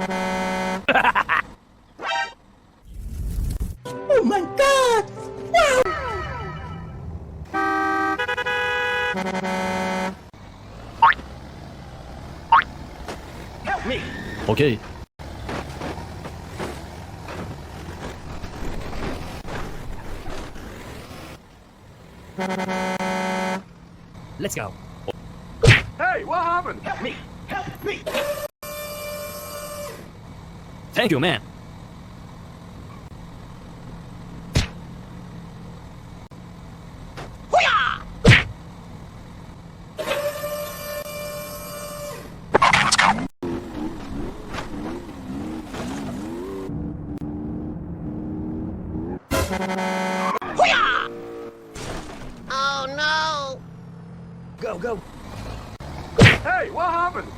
Oh my god! Wow! Help me! Okay. Let's go. Hey, what happened? Help me! Help me! Thank you, man. Oh no! Go, go! Hey, what happened?